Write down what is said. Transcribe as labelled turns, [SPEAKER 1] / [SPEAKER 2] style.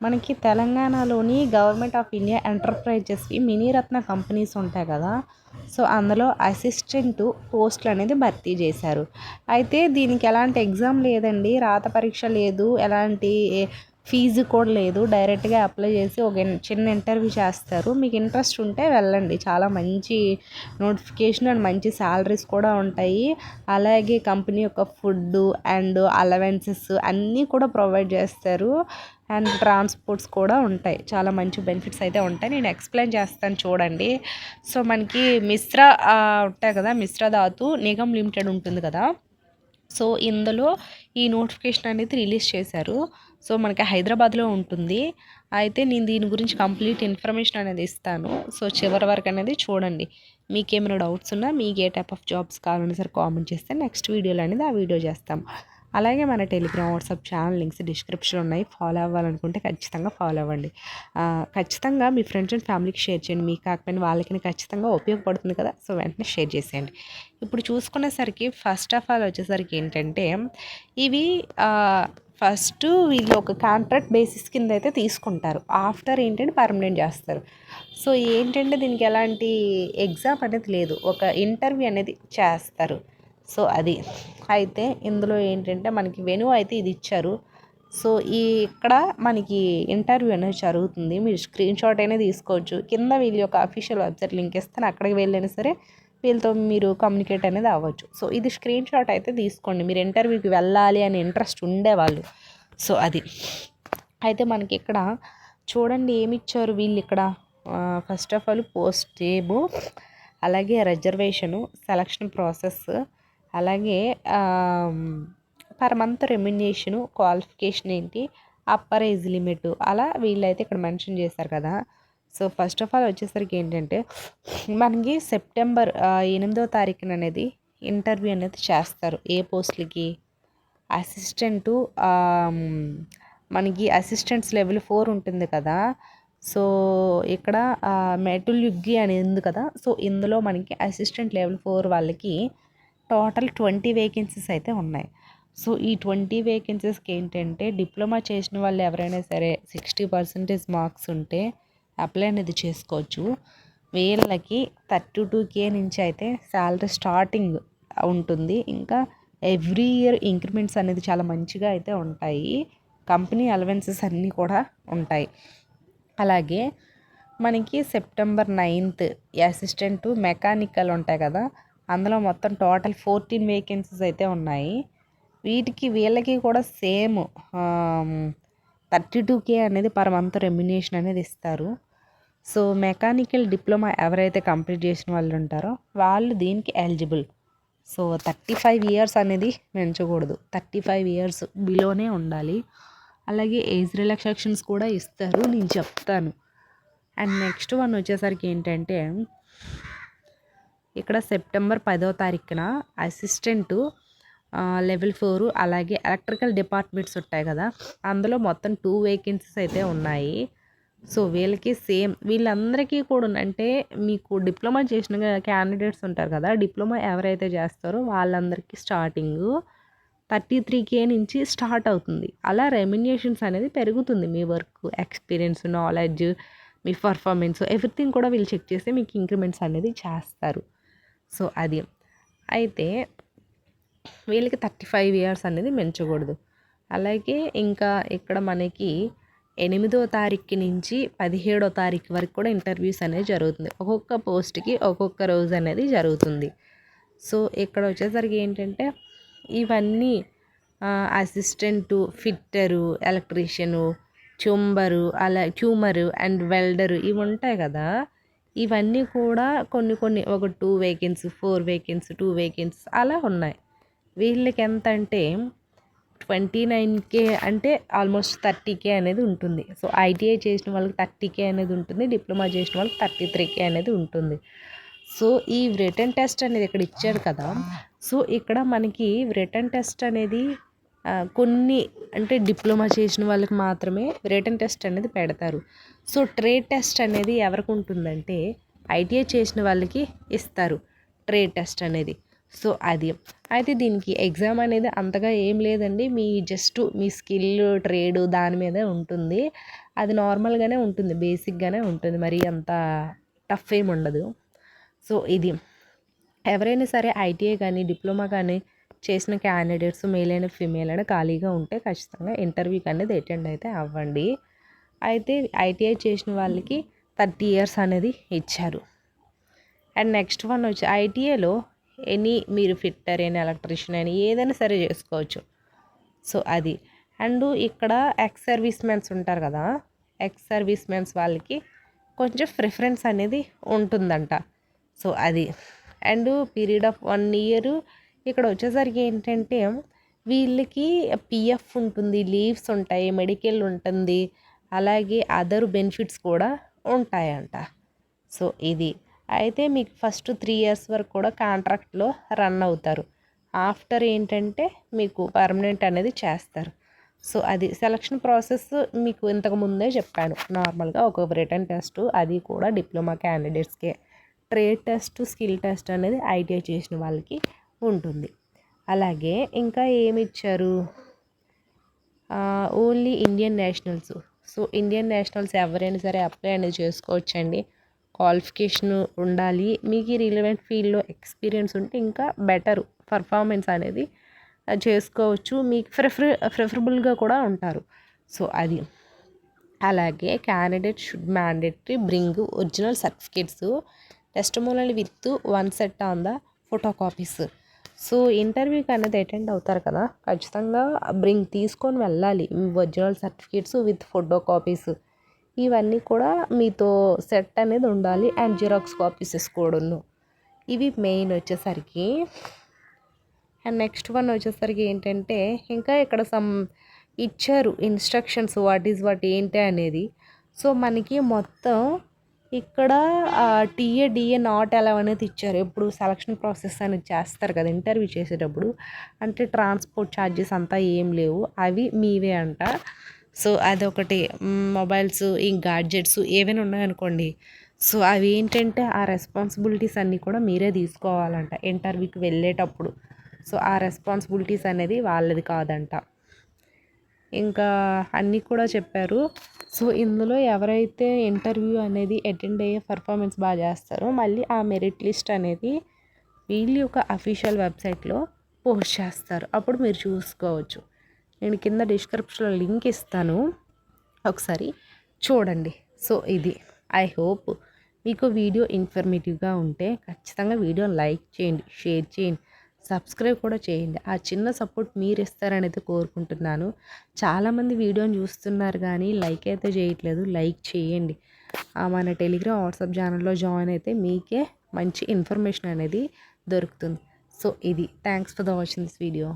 [SPEAKER 1] మనకి తెలంగాణలోని government of India ఎంటర్ప్రైజెస్వి మినీరత్న కంపెనీస్ ఉంటాయి కదా. సో అందులో అసిస్టెంట్ పోస్టులు అనేది భర్తీ చేశారు. అయితే దీనికి ఎలాంటి ఎగ్జామ్ లేదండి, రాత పరీక్ష లేదు, ఎలాంటి ఫీజు కూడా లేదు. డైరెక్ట్గా అప్లై చేసి ఒక చిన్న ఇంటర్వ్యూ చేస్తారు. మీకు ఇంట్రెస్ట్ ఉంటే వెళ్ళండి. చాలా మంచి నోటిఫికేషన్ అండ్ మంచి శాలరీస్ కూడా ఉంటాయి. అలాగే కంపెనీ యొక్క ఫుడ్ అండ్ అలవెన్సెస్ అన్నీ కూడా ప్రొవైడ్ చేస్తారు. అండ్ ట్రాన్స్పోర్ట్స్ కూడా ఉంటాయి. చాలా మంచి బెనిఫిట్స్ అయితే ఉంటాయి. నేను ఎక్స్ప్లెయిన్ చేస్తాను చూడండి. సో మనకి మిశ్రా ఉంటాయి కదా, మిశ్రా ధాతు నిగమ్ లిమిటెడ్ ఉంటుంది కదా. సో ఇందులో ఈ నోటిఫికేషన్ అనేది రిలీజ్ చేశారు. సో మనకి హైదరాబాద్లో ఉంటుంది. అయితే నేను దీని గురించి కంప్లీట్ ఇన్ఫర్మేషన్ అనేది ఇస్తాను. సో చివరి వరకు అనేది చూడండి. మీకు ఏమైనా డౌట్స్ ఉన్నా, మీకు ఏ టైప్ ఆఫ్ జాబ్స్ కావాలన్నా సరే కామెంట్ చేస్తే నెక్స్ట్ వీడియోలో అనేది ఆ వీడియో చేస్తాం. అలాగే మన Telegram, WhatsApp channel links description ఉన్నాయి. ఫాలో అవ్వాలనుకుంటే ఖచ్చితంగా ఫాలో అవ్వండి. ఖచ్చితంగా మీ ఫ్రెండ్స్ అండ్ ఫ్యామిలీకి షేర్ చేయండి. మీకు కాకపోయినా వాళ్ళకి ఖచ్చితంగా ఉపయోగపడుతుంది కదా. సో వెంటనే షేర్ చేసేయండి. ఇప్పుడు చూసుకునేసరికి ఫస్ట్ ఆఫ్ ఆల్ వచ్చేసరికి ఏంటంటే, ఇవి ఫస్ట్ వీళ్ళు ఒక కాంట్రాక్ట్ బేసిస్ కింద అయితే తీసుకుంటారు. ఆఫ్టర్ ఏంటంటే పర్మనెంట్ చేస్తారు. సో ఏంటంటే దీనికి ఎలాంటి ఎగ్జామ్ అనేది లేదు, ఒక ఇంటర్వ్యూ అనేది చేస్తారు. సో అది అయితే ఇందులో ఏంటంటే మనకి వెన్యూ అయితే ఇది ఇచ్చారు. సో ఇక్కడ మనకి ఇంటర్వ్యూ అనేది జరుగుతుంది. మీరు స్క్రీన్ షాట్ అయినా తీసుకోవచ్చు. కింద వీళ్ళ యొక్క అఫీషియల్ వెబ్సైట్ లింక్ ఇస్తాను, అక్కడికి వెళ్ళైనా సరే వీళ్ళతో మీరు కమ్యూనికేట్ అనేది అవ్వచ్చు. సో ఇది స్క్రీన్ షాట్ అయితే తీసుకోండి, మీరు ఇంటర్వ్యూకి వెళ్ళాలి అని ఇంట్రెస్ట్ ఉండేవాళ్ళు. సో అది అయితే మనకి ఇక్కడ చూడండి ఏమి ఇచ్చారు వీళ్ళు ఇక్కడ. ఫస్ట్ ఆఫ్ ఆల్ పోస్ట్ నేము, అలాగే రిజర్వేషను, సెలక్షన్ ప్రాసెస్, అలాగే పర్ మంత్ రెమ్యునరేషను, క్వాలిఫికేషన్ ఏంటి, అప్పర్ ఏజ్ లిమిట్, అలా వీళ్ళైతే ఇక్కడ మెన్షన్ చేశారు కదా. సో ఫస్ట్ ఆఫ్ ఆల్ వచ్చేసరికి ఏంటంటే మనకి సెప్టెంబర్ 8వ తారీఖున అనేది ఇంటర్వ్యూ అనేది చేస్తారు. ఏ పోస్టులకి? అసిస్టెంటు, మనకి అసిస్టెంట్స్ లెవెల్ 4 ఉంటుంది కదా. సో ఇక్కడ మెటుల్ యుగ్గి అని ఉంది కదా. సో ఇందులో మనకి అసిస్టెంట్ లెవెల్ 4 వాళ్ళకి టోటల్ 20 వేకెన్సీస్ అయితే ఉన్నాయి. సో ఈ 20 వేకెన్సీస్కి ఏంటంటే డిప్లొమా చేసిన వాళ్ళు ఎవరైనా సరే 60% మార్క్స్ ఉంటే అప్లై అనేది చేసుకోవచ్చు. వీళ్ళకి 32K నుంచి అయితే శాలరీ స్టార్టింగ్ ఉంటుంది. ఇంకా ఎవ్రీ ఇయర్ ఇంక్రిమెంట్స్ అనేది చాలా మంచిగా అయితే ఉంటాయి. కంపెనీ అలవెన్సెస్ అన్నీ కూడా ఉంటాయి. అలాగే మనకి సెప్టెంబర్ 9th అసిస్టెంట్ మెకానికల్ ఉంటాయి కదా, అందులో మొత్తం టోటల్ 14 వేకెన్సీస్ అయితే ఉన్నాయి. వీళ్ళకి కూడా సేమ్ 32K అనేది పర్ మంత్ రెమ్యునేషన్ అనేది ఇస్తారు. సో మెకానికల్ డిప్లొమా ఎవరైతే కంప్లీట్ చేసిన వాళ్ళు ఉంటారో వాళ్ళు దీనికి ఎలిజిబుల్. సో 35 ఇయర్స్ అనేది పెంచకూడదు, 35 ఇయర్స్ బిలోనే ఉండాలి. అలాగే ఏజ్ రిలాక్సేషన్స్ కూడా ఇస్తారు, నేను చెప్తాను. అండ్ నెక్స్ట్ వన్ వచ్చేసరికి ఏంటంటే ఇక్కడ సెప్టెంబర్ 10వ తారీఖున అసిస్టెంటు లెవెల్ 4, అలాగే ఎలక్ట్రికల్ డిపార్ట్మెంట్స్ ఉంటాయి కదా, అందులో మొత్తం 2 వేకెన్సీస్ అయితే ఉన్నాయి. సో వీళ్ళకి సేమ్, వీళ్ళందరికీ కూడా అంటే మీకు డిప్లొమా చేసిన క్యాండిడేట్స్ ఉంటారు కదా, డిప్లొమా ఎవరైతే చేస్తారో వాళ్ళందరికీ స్టార్టింగ్ 33K నుంచి స్టార్ట్ అవుతుంది. అలా రెమ్యునరేషన్స్ అనేది పెరుగుతుంది. మీ వర్క్ ఎక్స్పీరియన్స్, నాలెడ్జ్, మీ పర్ఫార్మెన్స్ ఎవ్రీథింగ్ కూడా వీళ్ళు చెక్ చేసి మీకు ఇంక్రిమెంట్స్ అనేది చేస్తారు. సో అది అయితే వీళ్ళకి 35 ఇయర్స్ అనేది పెంచకూడదు. అలాగే ఇంకా ఇక్కడ మనకి 8వ తారీఖు నుంచి 17వ తారీఖు వరకు కూడా ఇంటర్వ్యూస్ అనేది జరుగుతుంది. ఒక్కొక్క పోస్ట్కి ఒక్కొక్క రోజు అనేది జరుగుతుంది. సో ఇక్కడ వచ్చేసరికి ఏంటంటే ఇవన్నీ assistant, fitter, electrician, tumour and welder ఇవి ఉంటాయి కదా. ఇవన్నీ కూడా కొన్ని ఒక 2 వేకెన్సీ, 4 వేకెన్సీ, 2 వేకెన్సీ అలా ఉన్నాయి. వీళ్ళకి ఎంత అంటే 29K అంటే ఆల్మోస్ట్ 30K అనేది ఉంటుంది. సో ఐటీఐ చేసిన వాళ్ళకి 30K అనేది ఉంటుంది, డిప్లొమా చేసిన వాళ్ళకి 33K అనేది ఉంటుంది. సో ఈ రిటన్ టెస్ట్ అనేది ఇక్కడ ఇచ్చారు కదా. సో ఇక్కడ మనకి రిటన్ టెస్ట్ అనేది కొన్ని అంటే డిప్లొమా చేసిన వాళ్ళకి మాత్రమే రిటన్ టెస్ట్ అనేది పెడతారు. సో ట్రేడ్ టెస్ట్ అనేది ఎవరికి ఉంటుందంటే ఐటీఐ చేసిన వాళ్ళకి ఇస్తారు ట్రేడ్ టెస్ట్ అనేది. సో అది అయితే దీనికి ఎగ్జామ్ అనేది అంతగా ఏం లేదండి, జస్ట్ మీ స్కిల్ ట్రేడ్ దాని మీదే ఉంటుంది. అది నార్మల్గానే ఉంటుంది, బేసిక్గానే ఉంటుంది, మరి అంత టఫ్ ఏమి ఉండదు. సో ఇది ఎవరైనా సరే ఐటీఐ కానీ డిప్లొమా కానీ చేసిన క్యాండిడేట్స్ మేల్ అయినా ఫీమేల్ అయినా ఖాళీగా ఉంటే ఖచ్చితంగా ఇంటర్వ్యూకి అనేది అటెండ్ అయితే అవ్వండి. అయితే ఐటీఐ చేసిన వాళ్ళకి 30 years అనేది ఇచ్చారు. అండ్ నెక్స్ట్ వన్ వచ్చి ఐటీఐలో మీరు ఫిట్టర్ అయినా ఎలక్ట్రీషియన్ అయినా ఏదైనా సరే చేసుకోవచ్చు. సో అది అండ్ ఇక్కడ ఎక్స్ సర్వీస్ మెన్స్ ఉంటారు కదా, ఎక్స్ సర్వీస్ మెన్స్ వాళ్ళకి కొంచెం ప్రిఫరెన్స్ అనేది ఉంటుందంట. సో అది అండ్ పీరియడ్ ఆఫ్ 1 year ఇక్కడ వచ్చేసరికి ఏంటంటే వీళ్ళకి పిఎఫ్ ఉంటుంది, లీవ్స్ ఉంటాయి, మెడికల్ ఉంటుంది, అలాగే అదర్ బెనిఫిట్స్ కూడా ఉంటాయంట. సో ఇది అయితే మీకు ఫస్ట్ 3 years వరకు కూడా కాంట్రాక్ట్లో రన్ అవుతారు. ఆఫ్టర్ ఏంటంటే మీకు పర్మనెంట్ అనేది చేస్తారు. సో అది సెలక్షన్ ప్రాసెస్ మీకు ఇంతకు ముందే చెప్పాను. నార్మల్గా ఒక రిటర్న్ టెస్ట్, అది కూడా డిప్లొమా క్యాండిడేట్స్కే. ట్రేడ్ టెస్ట్, స్కిల్ టెస్ట్ అనేది ఐటీఐ చేసిన వాళ్ళకి ఉంటుంది. అలాగే ఇంకా ఏమి ఇచ్చారు, only Indian nationals. So Indian nationals ఎవరైనా సరే అప్లై అనేది చేసుకోవచ్చండి. క్వాలిఫికేషన్ ఉండాలి, మీకు ఈ రిలవెంట్ ఫీల్డ్లో ఎక్స్పీరియన్స్ ఉంటే ఇంకా బెటర్ పర్ఫార్మెన్స్ అనేది చేసుకోవచ్చు, మీకు ప్రిఫరబుల్గా కూడా ఉంటారు. సో అది అలాగే candidate should mandatory bring original certificates, testimonial with 1 set on the photo copies. So ఇంటర్వ్యూకి అనేది అటెండ్ అవుతారు కదా, ఖచ్చితంగా తీసుకొని వెళ్ళాలి original certificates with photo copies. ఇవన్నీ కూడా మీతో సెట్ అనేది ఉండాలి అండ్ జిరాక్స్ కాపీస్ కూడాను. ఇవి మెయిన్ వచ్చేసరికి. అండ్ నెక్స్ట్ వన్ వచ్చేసరికి ఏంటంటే ఇంకా ఇక్కడ ఇచ్చారు ఇన్స్ట్రక్షన్స్, వాట్ ఏంటి అనేది. సో మనకి మొత్తం ఇక్కడ టీఏ డిఏ నాట్ అలౌ అనేది ఇచ్చారు. ఎప్పుడు సెలక్షన్ ప్రాసెస్ అనేది చేస్తారు కదా ఇంటర్వ్యూ చేసేటప్పుడు, అంటే ట్రాన్స్పోర్ట్ ఛార్జెస్ అంతా ఏం లేవు, అవి మీవే అంట. సో అదొకటి. మొబైల్స్, ఈ గాడ్జెట్స్ ఏవైనా ఉన్నాయనుకోండి, సో అవి ఏంటంటే ఆ రెస్పాన్సిబిలిటీస్ అన్నీ కూడా మీరే తీసుకోవాలంట ఇంటర్వ్యూకి వెళ్ళేటప్పుడు. సో ఆ రెస్పాన్సిబిలిటీస్ అనేది వాళ్ళది కాదంట. ఇంకా అన్నీ కూడా చెప్పారు. సో ఇందులో ఎవరైతే ఇంటర్వ్యూ అనేది అటెండ్ అయ్యే పర్ఫార్మెన్స్ బాగా చేస్తారో మళ్ళీ ఆ మెరిట్ లిస్ట్ అనేది వీళ్ళ యొక్క అఫీషియల్ వెబ్సైట్లో పోస్ట్ చేస్తారు, అప్పుడు మీరు చూసుకోవచ్చు. నేను కింద డిస్క్రిప్షన్లో లింక్ ఇస్తాను, ఒకసారి చూడండి. సో ఇది ఐ హోప్ మీకు వీడియో ఇన్ఫర్మేటివ్గా ఉంటే ఖచ్చితంగా వీడియోని లైక్ చేయండి, షేర్ చేయండి, సబ్స్క్రైబ్ కూడా చేయండి. ఆ చిన్న సపోర్ట్ మీరు ఇస్తారనేది కోరుకుంటున్నాను. చాలామంది వీడియోని చూస్తున్నారు కానీ లైక్ అయితే చేయట్లేదు, లైక్ చేయండి. మన టెలిగ్రామ్, వాట్సాప్ ఛానల్లో జాయిన్ అయితే మీకే మంచి ఇన్ఫర్మేషన్ అనేది దొరుకుతుంది. సో ఇది thanks for the watching this video.